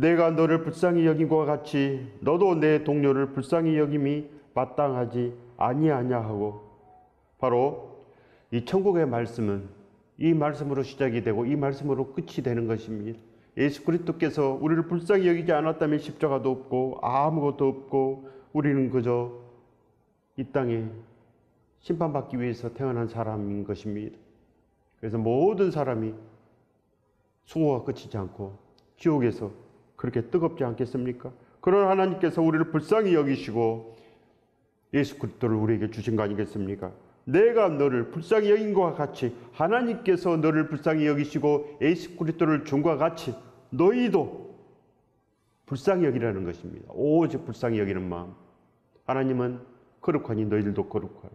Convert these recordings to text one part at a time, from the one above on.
내가 너를 불쌍히 여긴 것과 같이 너도 내 동료를 불쌍히 여김이 마땅하지 아니하냐 하고, 바로 이 천국의 말씀은 이 말씀으로 시작이 되고 이 말씀으로 끝이 되는 것입니다. 예수 그리스도께서 우리를 불쌍히 여기지 않았다면 십자가도 없고 아무것도 없고 우리는 그저 이 땅에 심판받기 위해서 태어난 사람인 것입니다. 그래서 모든 사람이 수고가 끝이지 않고 지옥에서 그렇게 뜨겁지 않겠습니까? 그런 하나님께서 우리를 불쌍히 여기시고 예수 그리스도를 우리에게 주신 거 아니겠습니까? 내가 너를 불쌍히 여긴 것과 같이 하나님께서 너를 불쌍히 여기시고 예수 그리스도를 준 것과 같이 너희도 불쌍히 여기라는 것입니다. 오직 불쌍히 여기는 마음. 하나님은 거룩하니 너희들도 거룩하라.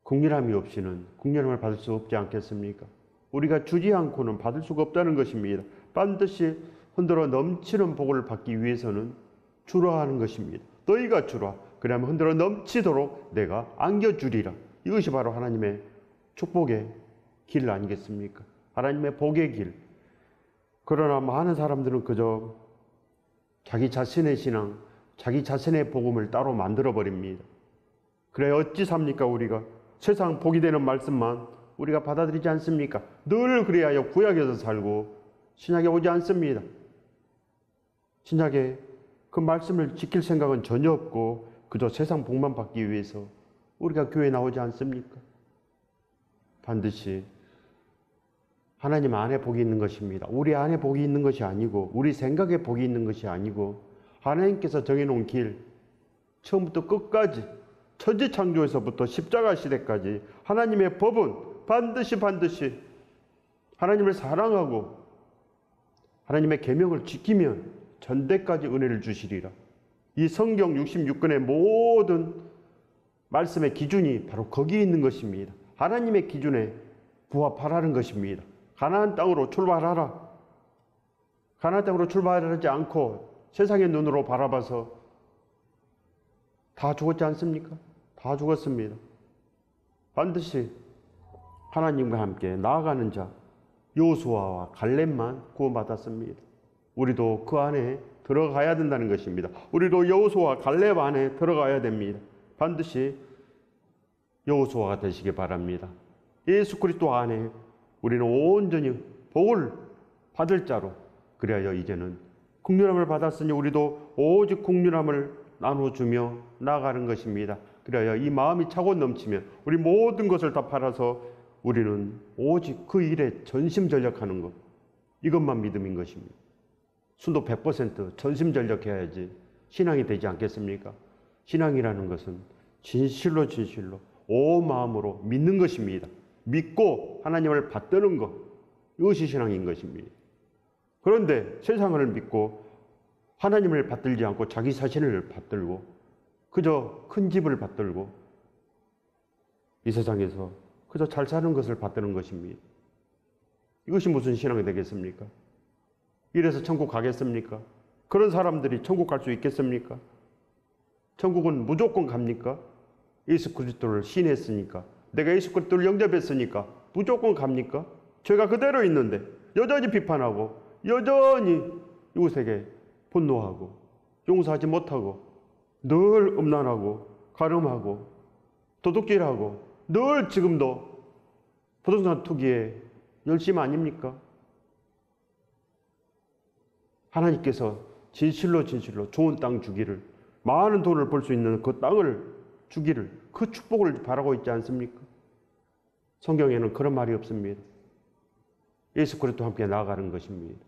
긍휼함이 없이는 긍휼함을 받을 수 없지 않겠습니까? 우리가 주지 않고는 받을 수가 없다는 것입니다. 반드시 흔들어 넘치는 복을 받기 위해서는 주라 하는 것입니다. 너희가 주라. 그러면 흔들어 넘치도록 내가 안겨주리라. 이것이 바로 하나님의 축복의 길 아니겠습니까? 하나님의 복의 길. 그러나 많은 사람들은 그저 자기 자신의 신앙, 자기 자신의 복음을 따로 만들어버립니다. 그래 어찌 삽니까? 우리가 세상 복이 되는 말씀만 우리가 받아들이지 않습니까? 늘 그래야 구약에서 살고 신약에 오지 않습니다. 신약에 그 말씀을 지킬 생각은 전혀 없고 그저 세상 복만 받기 위해서 우리가 교회에 나오지 않습니까? 반드시 하나님 안에 복이 있는 것입니다. 우리 안에 복이 있는 것이 아니고 우리 생각에 복이 있는 것이 아니고 하나님께서 정해놓은 길, 처음부터 끝까지 천지창조에서부터 십자가 시대까지 하나님의 법은 반드시 하나님을 사랑하고 하나님의 계명을 지키면 전대까지 은혜를 주시리라. 이 성경 66권의 모든 말씀의 기준이 바로 거기에 있는 것입니다. 하나님의 기준에 부합하라는 것입니다. 가나안 땅으로 출발하라. 가나안 땅으로 출발하지 않고 세상의 눈으로 바라봐서 다 죽었지 않습니까? 다 죽었습니다. 반드시 하나님과 함께 나아가는 자 여호수아와 갈렙만 구원받았습니다. 우리도 그 안에 들어가야 된다는 것입니다. 우리도 여호수아와 갈렙 안에 들어가야 됩니다. 반드시 여호수아가 되시기 바랍니다. 예수 그리스도 안에 우리는 온전히 복을 받을 자로, 그리하여 이제는 긍휼함을 받았으니 우리도 오직 긍휼함을 나눠주며 나아가는 것입니다. 그리하여 이 마음이 차고 넘치면 우리 모든 것을 다 팔아서 우리는 오직 그 일에 전심전력하는 것, 이것만 믿음인 것입니다. 순도 100% 전심전력해야지 신앙이 되지 않겠습니까? 신앙이라는 것은 진실로 온 마음으로 믿는 것입니다. 믿고 하나님을 받드는 것, 이것이 신앙인 것입니다. 그런데 세상을 믿고 하나님을 받들지 않고 자기 자신을 받들고 그저 큰 집을 받들고 이 세상에서 그저 잘 사는 것을 받드는 것입니다. 이것이 무슨 신앙이 되겠습니까? 이래서 천국 가겠습니까? 그런 사람들이 천국 갈 수 있겠습니까? 천국은 무조건 갑니까? 예수 그리스도를 신했으니까, 내가 예수 그리스도를 영접했으니까 무조건 갑니까? 죄가 그대로 있는데 여전히 비판하고 여전히 이웃에게 분노하고 용서하지 못하고 늘 음란하고 가늠하고 도둑질하고 늘 지금도 부동산 투기에 열심 아닙니까? 하나님께서 진실로 좋은 땅 주기를, 많은 돈을 벌 수 있는 그 땅을 주기를, 그 축복을 바라고 있지 않습니까? 성경에는 그런 말이 없습니다. 예수 그리스도와 함께 나아가는 것입니다.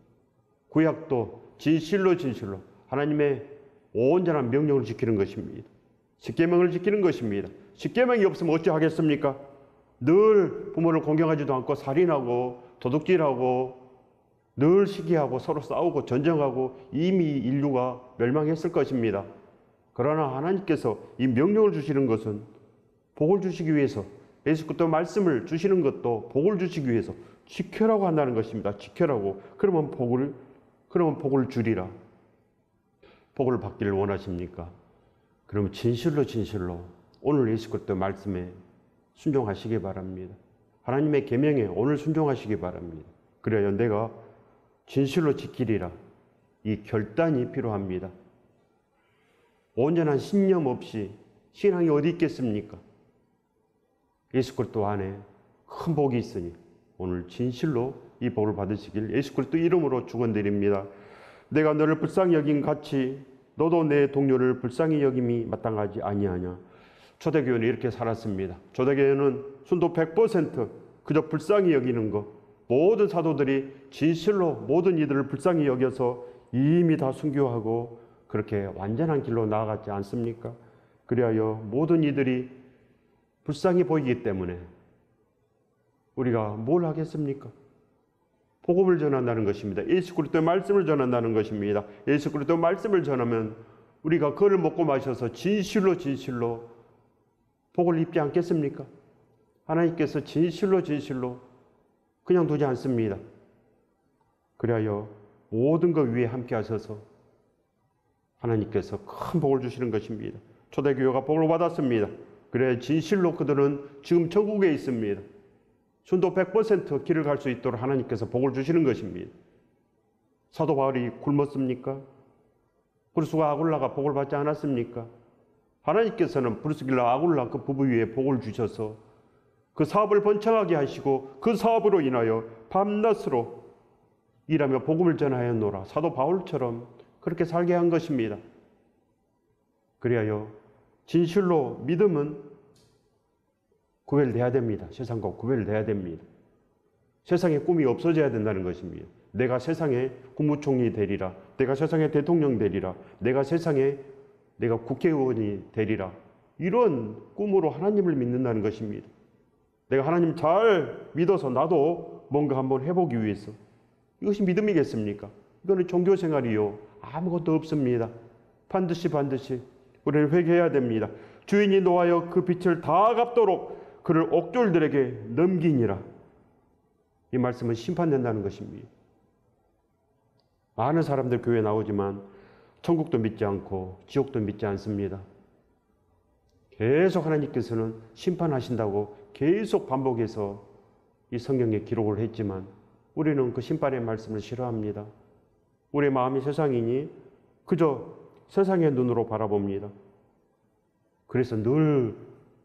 구약도 진실로 하나님의 온전한 명령을 지키는 것입니다. 십계명을 지키는 것입니다. 십계명이 없으면 어찌 하겠습니까? 늘 부모를 공경하지도 않고 살인하고 도둑질하고 늘 시기하고 서로 싸우고 전쟁하고 이미 인류가 멸망했을 것입니다. 그러나 하나님께서 이 명령을 주시는 것은 복을 주시기 위해서, 예수 그리스도 말씀을 주시는 것도 복을 주시기 위해서 지켜라고 한다는 것입니다. 지켜라고. 그러면 복을 주리라. 복을 받기를 원하십니까? 그러면 진실로 오늘 예수 그리스도 말씀에 순종하시기 바랍니다. 하나님의 계명에 오늘 순종하시기 바랍니다. 그래야 내가 진실로 지키리라. 이 결단이 필요합니다. 온전한 신념 없이 신앙이 어디 있겠습니까? 예수 그리스도 안에 큰 복이 있으니 오늘 진실로 이 복을 받으시길 예수 그리스도 이름으로 축원드립니다. 내가 너를 불쌍히 여긴 같이 너도 내 동료를 불쌍히 여김이 마땅하지 아니하냐. 초대교회는 이렇게 살았습니다. 초대교회는 순도 100% 그저 불쌍히 여기는 것. 모든 사도들이 진실로 모든 이들을 불쌍히 여겨서 이미 다 순교하고 그렇게 완전한 길로 나아갔지 않습니까? 그리하여 모든 이들이 불쌍히 보이기 때문에 우리가 뭘 하겠습니까? 복음을 전한다는 것입니다. 예수 그리스도의 말씀을 전한다는 것입니다. 예수 그리스도의 말씀을 전하면 우리가 그를 먹고 마셔서 진실로 복을 입지 않겠습니까? 하나님께서 진실로 그냥 두지 않습니다. 그리하여 모든 것 위에 함께 하셔서 하나님께서 큰 복을 주시는 것입니다. 초대교회가 복을 받았습니다. 그래 진실로 그들은 지금 천국에 있습니다. 순도 100% 길을 갈 수 있도록 하나님께서 복을 주시는 것입니다. 사도 바울이 굶었습니까? 브루스와 아굴라가 복을 받지 않았습니까? 하나님께서는 브루스길라 아굴라 그 부부 위에 복을 주셔서 그 사업을 번창하게 하시고 그 사업으로 인하여 밤낮으로 일하며 복음을 전하였노라. 사도 바울처럼 그렇게 살게 한 것입니다. 그리하여 진실로 믿음은 구별돼야 됩니다. 세상과 구별돼야 됩니다. 세상의 꿈이 없어져야 된다는 것입니다. 내가 세상의 국무총리 되리라. 내가 세상의 대통령 되리라. 내가 국회의원이 되리라. 이런 꿈으로 하나님을 믿는다는 것입니다. 내가 하나님 잘 믿어서 나도 뭔가 한번 해보기 위해서. 이것이 믿음이겠습니까? 이거는 종교생활이요. 아무것도 없습니다. 반드시 우리는 회개해야 됩니다. 주인이 노하여 그 빛을 다 갚도록 그를 옥졸들에게 넘기니라. 이 말씀은 심판된다는 것입니다. 많은 사람들 교회에 나오지만 천국도 믿지 않고 지옥도 믿지 않습니다. 계속 하나님께서는 심판하신다고 계속 반복해서 이 성경에 기록을 했지만 우리는 그 심판의 말씀을 싫어합니다. 우리의 마음이 세상이니 그저 세상의 눈으로 바라봅니다. 그래서 늘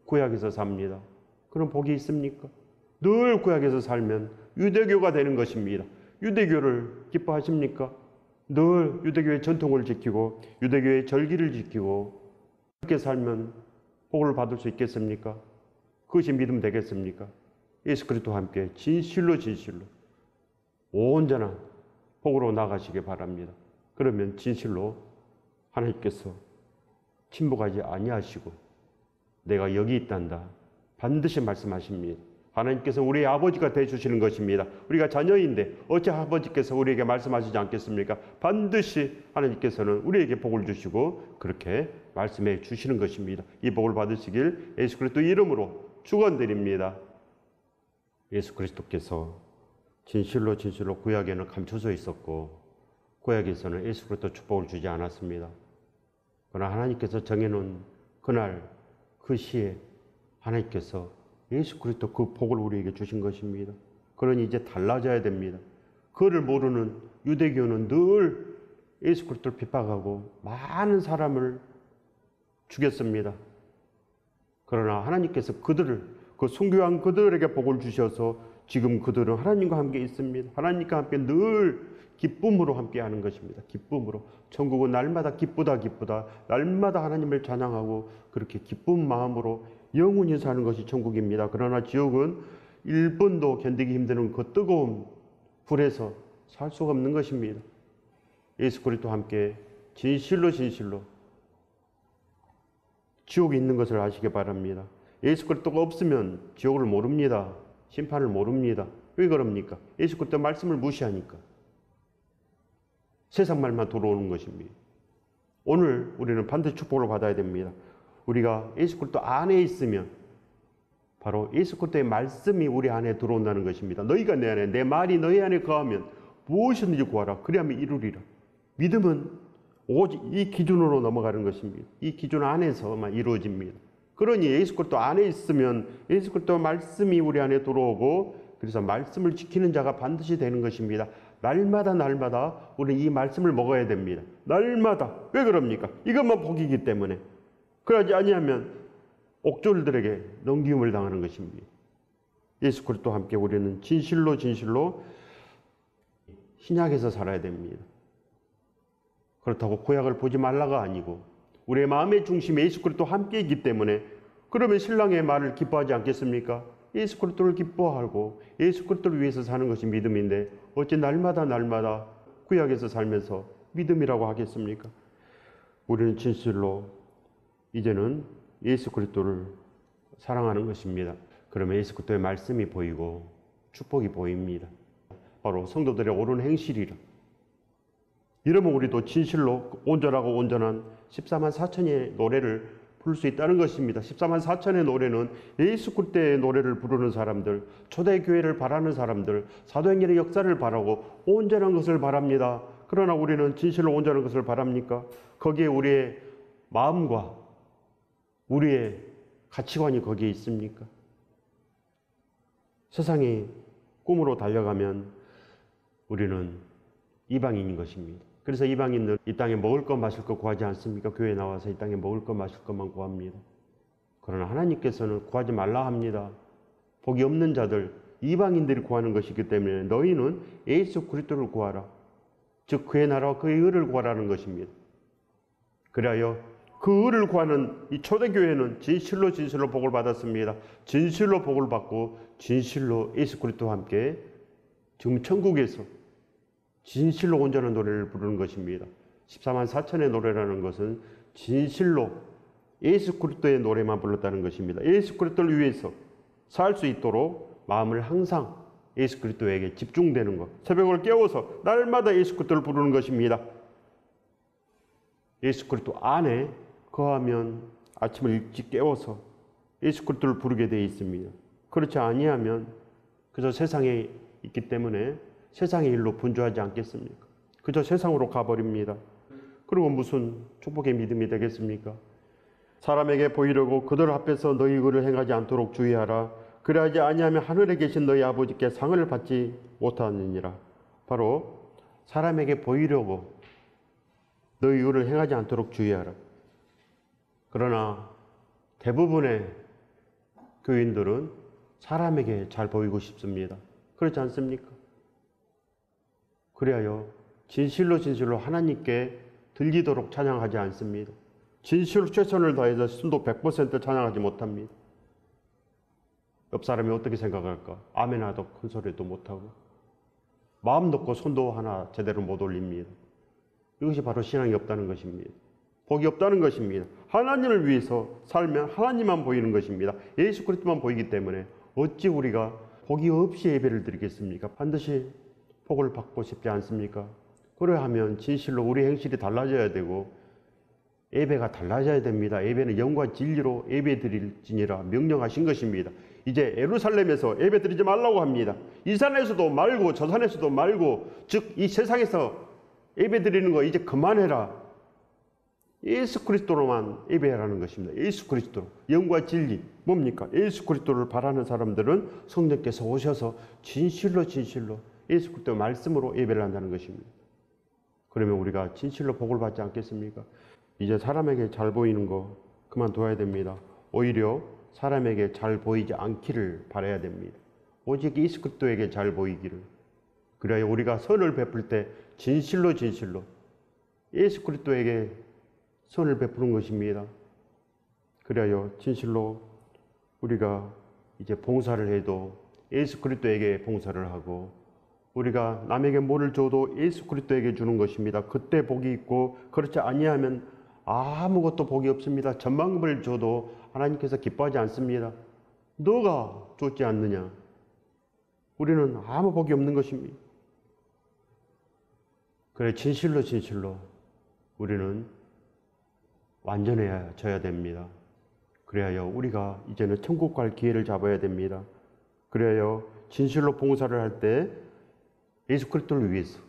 구약에서 삽니다. 그런 복이 있습니까? 늘 구약에서 살면 유대교가 되는 것입니다. 유대교를 기뻐하십니까? 늘 유대교의 전통을 지키고 유대교의 절기를 지키고 그렇게 살면 복을 받을 수 있겠습니까? 그것이 믿음 되겠습니까? 예수 그리스도와 함께 진실로 온전한 복으로 나가시기 바랍니다. 그러면 진실로 하나님께서 침묵하지 아니하시고 내가 여기 있단다 반드시 말씀하십니다. 하나님께서 우리의 아버지가 되어주시는 것입니다. 우리가 자녀인데 어찌 아버지께서 우리에게 말씀하시지 않겠습니까? 반드시 하나님께서는 우리에게 복을 주시고 그렇게 말씀해 주시는 것입니다. 이 복을 받으시길 예수 그리스도 이름으로 축원드립니다. 예수 그리스도께서 진실로 구약에는 감춰져 있었고 구약에서는 예수 그리스도 축복을 주지 않았습니다. 그러나 하나님께서 정해놓은 그날 그 시에 하나님께서 예수 그리스도 그 복을 우리에게 주신 것입니다. 그러니 이제 달라져야 됩니다. 그를 모르는 유대교는 늘 예수 그리스도를 핍박하고 많은 사람을 죽였습니다. 그러나 하나님께서 그 순교한 그들에게 복을 주셔서 지금 그들은 하나님과 함께 있습니다. 하나님과 함께 늘 기쁨으로 함께하는 것입니다. 기쁨으로. 천국은 날마다 기쁘다. 날마다 하나님을 찬양하고 그렇게 기쁜 마음으로 영원히 사는 것이 천국입니다. 그러나 지옥은 1분도 견디기 힘든 그 뜨거운 불에서 살 수가 없는 것입니다. 예수 그리스도와 함께 진실로 지옥이 있는 것을 아시기 바랍니다. 예수 그리스도가 없으면 지옥을 모릅니다. 심판을 모릅니다. 왜 그럽니까? 예수 그리스도 말씀을 무시하니까. 세상 말만 들어오는 것입니다. 오늘 우리는 반드시 축복을 받아야 됩니다. 우리가 예수 그리스도 안에 있으면 바로 예수 그리스도의 말씀이 우리 안에 들어온다는 것입니다. 너희가 내 안에, 내 말이 너희 안에 거하면 무엇이든지 구하라. 그리하면 이루리라. 믿음은 오직 이 기준으로 넘어가는 것입니다. 이 기준 안에서만 이루어집니다. 그러니 예수 그리스도 안에 있으면 예수 그리스도 말씀이 우리 안에 들어오고 그래서 말씀을 지키는 자가 반드시 되는 것입니다. 날마다 우리는 이 말씀을 먹어야 됩니다. 날마다. 왜 그럽니까? 이것만 복이기 때문에. 그러지 아니하면 옥졸들에게 넘김을 당하는 것입니다. 예수 그리스도와 함께 우리는 진실로 신약에서 살아야 됩니다. 그렇다고 구약을 보지 말라가 아니고 우리의 마음의 중심에 예수 그리스도와 함께 있기 때문에 그러면 신랑의 말을 기뻐하지 않겠습니까? 예수 그리스도를 기뻐하고 예수 그리스도를 위해서 사는 것이 믿음인데 어찌 날마다 구약에서 살면서 믿음이라고 하겠습니까? 우리는 진실로 이제는 예수 그리스도를 사랑하는 것입니다. 그러면 예수 그리스도의 말씀이 보이고 축복이 보입니다. 바로 성도들의 옳은 행실이라. 이러면 우리도 진실로 온전하고 온전한 14만 4천의 노래를 부를 수 있다는 것입니다. 14만 4천의 노래는 예수 그리스도의 노래를 부르는 사람들, 초대교회를 바라는 사람들, 사도행전의 역사를 바라고 온전한 것을 바랍니다. 그러나 우리는 진실로 온전한 것을 바랍니까? 거기에 우리의 마음과 우리의 가치관이 거기에 있습니까? 세상이 꿈으로 달려가면 우리는 이방인인 것입니다. 그래서 이방인들 이 땅에 먹을 것 마실 것 구하지 않습니까? 교회에 나와서 이 땅에 먹을 것 마실 것만 구합니다. 그러나 하나님께서는 구하지 말라 합니다. 복이 없는 자들, 이방인들이 구하는 것이기 때문에 너희는 예수 그리스도를 구하라. 즉 그의 나라와 그의 의를 구하라는 것입니다. 그리하여 그 의를 구하는 이 초대교회는 진실로 복을 받았습니다. 진실로 복을 받고 진실로 예수 그리스도와 함께 지금 천국에서 진실로 온전한 노래를 부르는 것입니다. 14만 4천의 노래라는 것은 진실로 예수 그리스도의 노래만 불렀다는 것입니다. 예수 그리스도를 위해서 살 수 있도록 마음을 항상 예수 그리스도에게 집중되는 것. 새벽을 깨워서 날마다 예수 그리스도를 부르는 것입니다. 예수 그리스도 안에 거하면 아침을 일찍 깨워서 예수 그리스도를 부르게 되어 있습니다. 그렇지 아니하면 그저 세상에 있기 때문에 세상의 일로 분주하지 않겠습니까? 그저 세상으로 가버립니다. 그리고 무슨 축복의 믿음이 되겠습니까? 사람에게 보이려고 그들 앞에서 너희 의를 행하지 않도록 주의하라. 그리하지 아니하면 하늘에 계신 너희 아버지께 상을 받지 못하느니라. 바로 사람에게 보이려고 너희 의를 행하지 않도록 주의하라. 그러나 대부분의 교인들은 사람에게 잘 보이고 싶습니다. 그렇지 않습니까? 그리하여 진실로 하나님께 들리도록 찬양하지 않습니다. 진실로 최선을 다해서 순도 100% 찬양하지 못합니다. 옆 사람이 어떻게 생각할까? 아멘 하도 큰 소리도 못하고 마음 놓고 손도 하나 제대로 못 올립니다. 이것이 바로 신앙이 없다는 것입니다. 복이 없다는 것입니다. 하나님을 위해서 살면 하나님만 보이는 것입니다. 예수 그리스도만 보이기 때문에 어찌 우리가 복이 없이 예배를 드리겠습니까? 반드시 복을 받고 싶지 않습니까? 그러하면 진실로 우리 행실이 달라져야 되고 예배가 달라져야 됩니다. 예배는 영과 진리로 예배 드릴지니라 명령하신 것입니다. 이제 예루살렘에서 예배 드리지 말라고 합니다. 이 산에서도 말고 저 산에서도 말고, 즉 이 세상에서 예배 드리는 거 이제 그만해라. 예수 그리스도로만 예배하라는 것입니다. 예수 그리스도, 영과 진리. 뭡니까? 예수 그리스도를 바라는 사람들은 성령께서 오셔서 진실로 예수 그리스도의 말씀으로 예배를 한다는 것입니다. 그러면 우리가 진실로 복을 받지 않겠습니까? 이제 사람에게 잘 보이는 거 그만둬야 됩니다. 오히려 사람에게 잘 보이지 않기를 바라야 됩니다. 오직 예수 그리스도에게 잘 보이기를. 그래야 우리가 선을 베풀 때 진실로 예수 그리스도에게 선을 베푸는 것입니다. 그래야 진실로 우리가 이제 봉사를 해도 예수 그리스도에게 봉사를 하고, 우리가 남에게 뭐를 줘도 예수 그리스도에게 주는 것입니다. 그때 복이 있고, 그렇지 아니하면 아무것도 복이 없습니다. 전만금을 줘도 하나님께서 기뻐하지 않습니다. 너가 줬지 않느냐? 우리는 아무 복이 없는 것입니다. 그래 진실로 우리는 완전해져야 됩니다. 그래야 우리가 이제는 천국 갈 기회를 잡아야 됩니다. 그래야 진실로 봉사를 할 때 예수 그리스도를 위해서,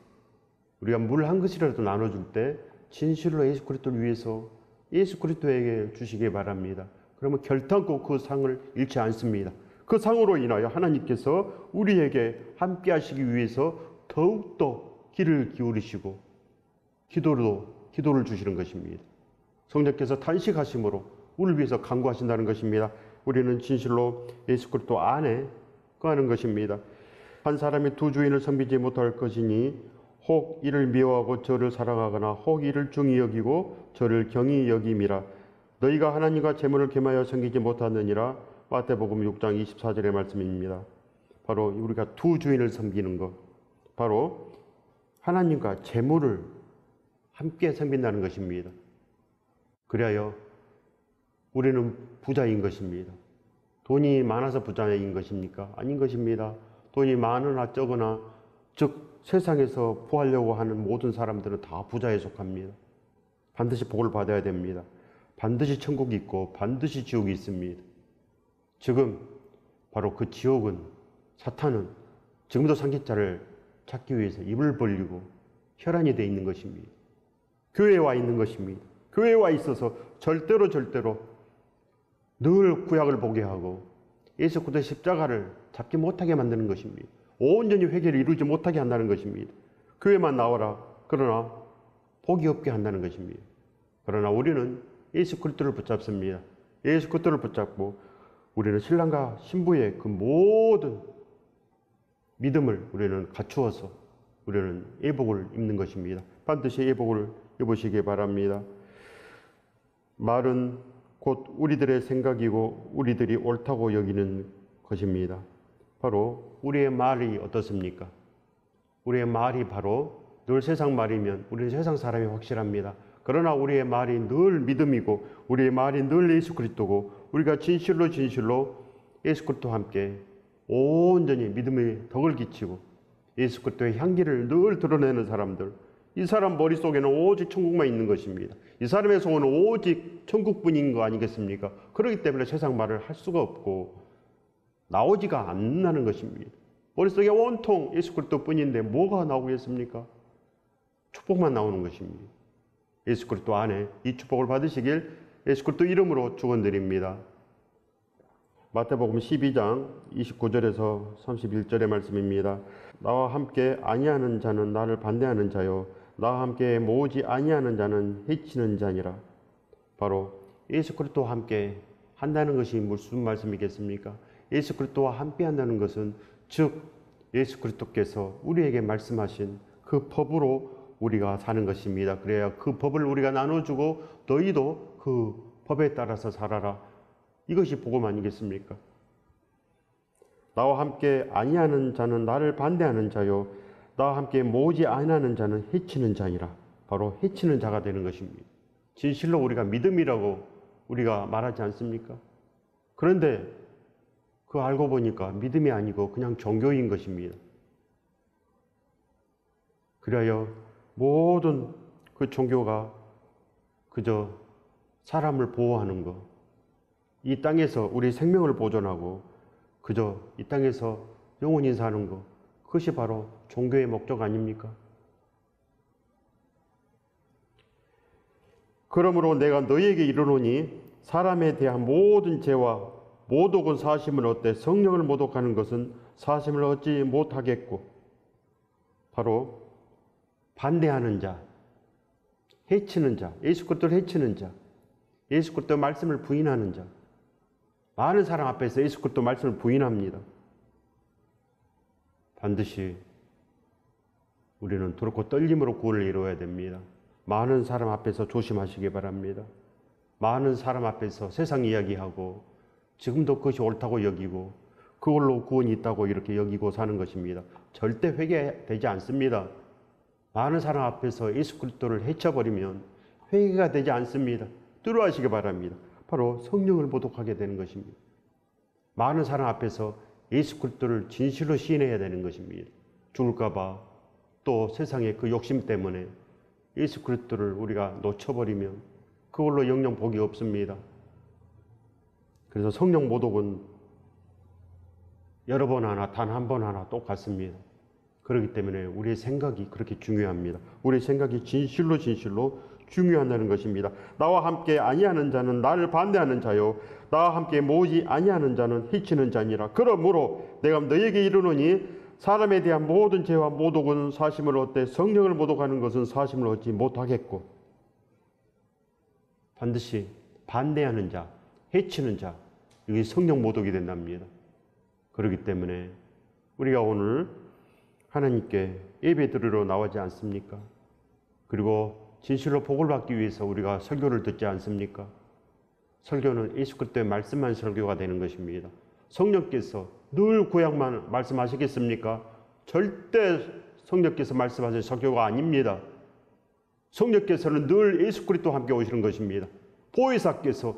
우리가 물 한 그릇이라도 나눠줄 때 진실로 예수 그리스도를 위해서 예수 그리스도에게 주시기 바랍니다. 그러면 결탄코 그 상을 잃지 않습니다. 그 상으로 인하여 하나님께서 우리에게 함께 하시기 위해서 더욱더 귀를 기울이시고 기도를 주시는 것입니다. 성령께서 탄식하심으로 우리를 위해서 간구하신다는 것입니다. 우리는 진실로 예수 그리스도 안에 거하는 것입니다. 한 사람이 두 주인을 섬기지 못할 것이니 혹 이를 미워하고 저를 사랑하거나 혹 이를 중히 여기고 저를 경히 여김이라. 너희가 하나님과 재물을 겸하여 섬기지 못하느니라. 마태복음 6장 24절의 말씀입니다. 바로 우리가 두 주인을 섬기는 것, 바로 하나님과 재물을 함께 섬긴다는 것입니다. 그리하여 우리는 부자인 것입니다. 돈이 많아서 부자인 것입니까? 아닌 것입니다. 돈이 많으나 적으나, 즉 세상에서 구하려고 하는 모든 사람들은 다 부자에 속합니다. 반드시 복을 받아야 됩니다. 반드시 천국이 있고 반드시 지옥이 있습니다. 지금 바로 그 지옥은, 사탄은 지금도 상속자를 찾기 위해서 입을 벌리고 혈안이 되어 있는 것입니다. 교회에 와 있는 것입니다. 교회에 와 있어서 절대로 늘 구약을 보게 하고 예수 그리스도의 십자가를 잡지 못하게 만드는 것입니다. 온전히 회개를 이루지 못하게 한다는 것입니다. 교회만 나와라. 그러나 복이 없게 한다는 것입니다. 그러나 우리는 예수 그리스도를 붙잡습니다. 예수 그리스도를 붙잡고 우리는 신랑과 신부의 그 모든 믿음을 우리는 갖추어서 우리는 예복을 입는 것입니다. 반드시 예복을 입으시기 바랍니다. 말은 곧 우리들의 생각이고 우리들이 옳다고 여기는 것입니다. 바로 우리의 말이 어떻습니까? 우리의 말이 바로 늘 세상 말이면 우리는 세상 사람이 확실합니다. 그러나 우리의 말이 늘 믿음이고 우리의 말이 늘 예수 그리스도고 우리가 진실로 예수 그리스도와 함께 온전히 믿음의 덕을 끼치고 예수 그리스도의 향기를 늘 드러내는 사람들, 이 사람 머릿속에는 오직 천국만 있는 것입니다. 이 사람의 소원은 오직 천국뿐인 거 아니겠습니까? 그렇기 때문에 세상 말을 할 수가 없고 나오지가 않는 것입니다. 머릿속에 온통 예수 그리스도뿐인데 뭐가 나오겠습니까? 축복만 나오는 것입니다. 예수 그리스도 안에 이 축복을 받으시길 예수 그리스도 이름으로 축원드립니다. 마태복음 12장 29절에서 31절의 말씀입니다. 나와 함께 아니하는 자는 나를 반대하는 자요, 나와 함께 모으지 아니하는 자는 해치는 자니라. 바로 예수 그리스도와 함께 한다는 것이 무슨 말씀이겠습니까? 예수 그리스도와 함께 한다는 것은 즉 예수 그리스도께서 우리에게 말씀하신 그 법으로 우리가 사는 것입니다. 그래야 그 법을 우리가 나눠주고 너희도 그 법에 따라서 살아라. 이것이 복음 아니겠습니까? 나와 함께 아니하는 자는 나를 반대하는 자요, 나와 함께 모으지 아니하는 자는 해치는 자니라. 바로 해치는 자가 되는 것입니다. 진실로 우리가 믿음이라고 우리가 말하지 않습니까? 그런데 그거 알고 보니까 믿음이 아니고 그냥 종교인 것입니다. 그래야 모든 그 종교가 그저 사람을 보호하는 것, 이 땅에서 우리 생명을 보존하고 그저 이 땅에서 영원히 사는 것, 그것이 바로 종교의 목적 아닙니까? 그러므로 내가 너희에게 이르노니 사람에 대한 모든 죄와 모독은 사심을 얻되 성령을 모독하는 것은 사심을 얻지 못하겠고, 바로 반대하는 자, 해치는 자, 예수 그리스도를 해치는 자, 예수 그리스도 말씀을 부인하는 자. 많은 사람 앞에서 예수 그리스도 말씀을 부인합니다. 반드시 우리는 두렵고 떨림으로 구원을 이루어야 됩니다. 많은 사람 앞에서 조심하시기 바랍니다. 많은 사람 앞에서 세상 이야기하고 지금도 그것이 옳다고 여기고 그걸로 구원이 있다고 이렇게 여기고 사는 것입니다. 절대 회개되지 않습니다. 많은 사람 앞에서 예수 그리스도를 해쳐버리면 회개가 되지 않습니다. 두려워하시기 바랍니다. 바로 성령을 모독하게 되는 것입니다. 많은 사람 앞에서 예수 그리스도를 진실로 시인해야 되는 것입니다. 죽을까 봐 또 세상의 그 욕심 때문에 예수 그리스도를 우리가 놓쳐버리면 그걸로 영영 복이 없습니다. 그래서 성령 모독은 여러 번 하나 단 한 번 하나 똑같습니다. 그렇기 때문에 우리의 생각이 그렇게 중요합니다. 우리의 생각이 진실로 중요하다는 것입니다. 나와 함께 아니하는 자는 나를 반대하는 자요, 나와 함께 모으지 아니하는 자는 해치는 자니라. 그러므로 내가 너희에게 이르노니 사람에 대한 모든 죄와 모독은 사심을 얻되 성령을 모독하는 것은 사심을 얻지 못하겠고, 반드시 반대하는 자, 해치는 자, 이게 성령 모독이 된답니다. 그렇기 때문에 우리가 오늘 하나님께 예배 드리러 나오지 않습니까? 그리고 진실로 복을 받기 위해서 우리가 설교를 듣지 않습니까? 설교는 예수 그리스도의 말씀만 설교가 되는 것입니다. 성령께서 늘 구약만 말씀하시겠습니까? 절대 성령께서 말씀하신 설교가 아닙니다. 성령께서는 늘 예수 그리스도와 함께 오시는 것입니다. 보혜사께서,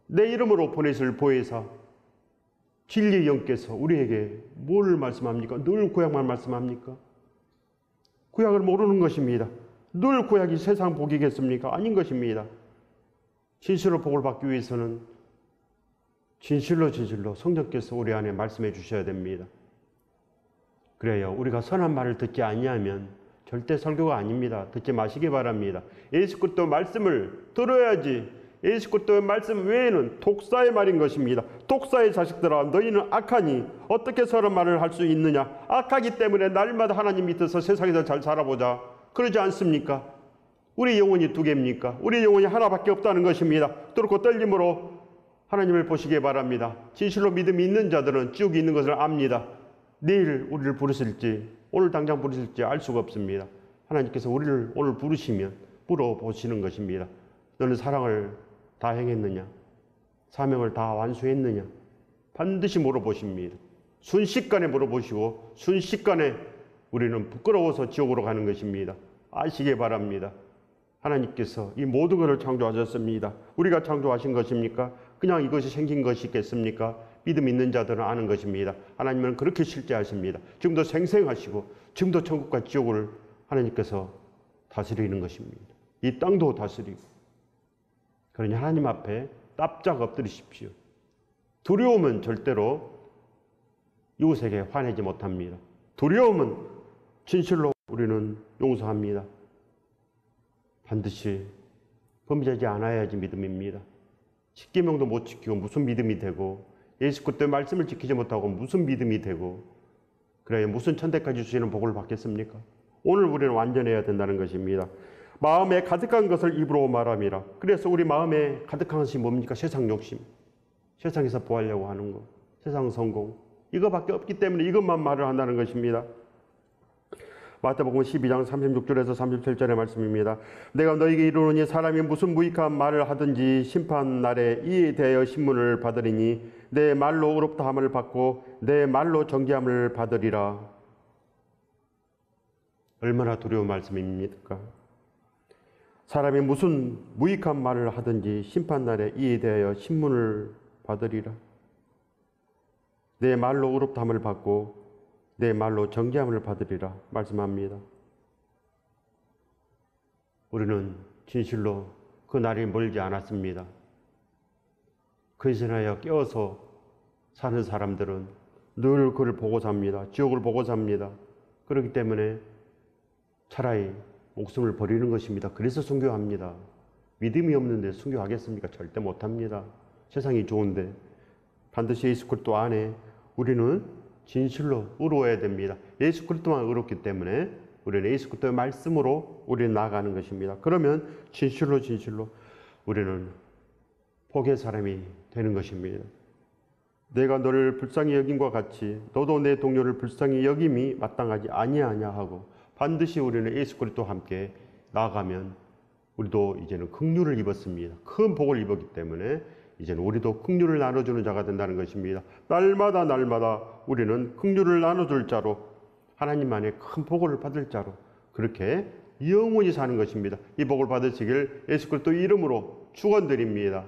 내 이름으로 보내실 보혜사, 진리의 영께서 우리에게 뭘 말씀합니까? 늘 구약만 말씀합니까? 구약을 모르는 것입니다. 늘 구약이 세상 복이겠습니까? 아닌 것입니다. 진실로 복을 받기 위해서는 진실로 성령께서 우리 안에 말씀해 주셔야 됩니다. 그래요. 우리가 선한 말을 듣지 아니하면 절대 설교가 아닙니다. 듣지 마시기 바랍니다. 예수 그리스도 말씀을 들어야지. 예수 그리스도의 말씀 외에는 독사의 말인 것입니다. 독사의 자식들아, 너희는 악하니 어떻게 선한 말을 할 수 있느냐? 악하기 때문에 날마다 하나님 밑에서 세상에서 잘 살아보자. 그러지 않습니까? 우리 영혼이 두 개입니까? 우리 영혼이 하나밖에 없다는 것입니다. 뚫고 떨림으로 하나님을 보시기 바랍니다. 진실로 믿음이 있는 자들은 지옥이 있는 것을 압니다. 내일 우리를 부르실지, 오늘 당장 부르실지 알 수가 없습니다. 하나님께서 우리를 오늘 부르시면 물어보시는 것입니다. 너는 사랑을 다 행했느냐? 사명을 다 완수했느냐? 반드시 물어보십니다. 순식간에 물어보시고 순식간에 우리는 부끄러워서 지옥으로 가는 것입니다. 아시기 바랍니다. 하나님께서 이 모든 것을 창조하셨습니다. 우리가 창조하신 것입니까? 그냥 이것이 생긴 것이겠습니까? 믿음 있는 자들은 아는 것입니다. 하나님은 그렇게 실제하십니다. 지금도 생생하시고 지금도 천국과 지옥을 하나님께서 다스리는 것입니다. 이 땅도 다스리고. 그러니 하나님 앞에 납작 엎드리십시오. 두려움은 절대로 이웃에게 화내지 못합니다. 두려움은 진실로 우리는 용서합니다. 반드시 범죄하지 않아야지 믿음입니다. 십계명도 못 지키고 무슨 믿음이 되고, 예수 그리스도의 말씀을 지키지 못하고 무슨 믿음이 되고, 그래야 무슨 천대까지 주시는 복을 받겠습니까? 오늘 우리는 완전해야 된다는 것입니다. 마음에 가득한 것을 입으로 말함이라. 그래서 우리 마음에 가득한 것이 뭡니까? 세상 욕심, 세상에서 보하려고 하는 것, 세상 성공, 이거밖에 없기 때문에 이것만 말을 한다는 것입니다. 마태복음 12장 36절에서 37절의 말씀입니다. 내가 너희에게 이르노니 사람이 무슨 무익한 말을 하든지 심판 날에 이에 대하여 신문을 받으리니 내 말로 의롭다 함을 받고 내 말로 정죄함을 받으리라. 얼마나 두려운 말씀입니까? 사람이 무슨 무익한 말을 하든지 심판 날에 이에 대하여 신문을 받으리라. 내 말로 의롭다 함을 받고 내 말로 정죄함을 받으리라 말씀합니다. 우리는 진실로 그 날이 멀지 않았습니다. 그리스도에 껴서 사는 사람들은 늘 그를 보고 삽니다. 지옥을 보고 삽니다. 그렇기 때문에 차라리 목숨을 버리는 것입니다. 그래서 순교합니다. 믿음이 없는데 순교하겠습니까? 절대 못합니다. 세상이 좋은데. 반드시 예수 그리스도 안에 우리는 진실로 의로워야 됩니다. 예수 그리스도만 의롭기 때문에 우리는 예수 그리스도의 말씀으로 우리는 나아가는 것입니다. 그러면 진실로 우리는 복의 사람이 되는 것입니다. 내가 너를 불쌍히 여김과 같이 너도 내 동료를 불쌍히 여김이 마땅하지 아니하냐 하고, 반드시 우리는 예수 그리스도와 함께 나아가면 우리도 이제는 긍휼을 입었습니다. 큰 복을 입었기 때문에 이제는 우리도 긍휼을 나눠주는 자가 된다는 것입니다. 날마다 우리는 긍휼을 나눠줄 자로, 하나님 안에 큰 복을 받을 자로 그렇게 영원히 사는 것입니다. 이 복을 받으시길 예수 그리스도 이름으로 축원드립니다.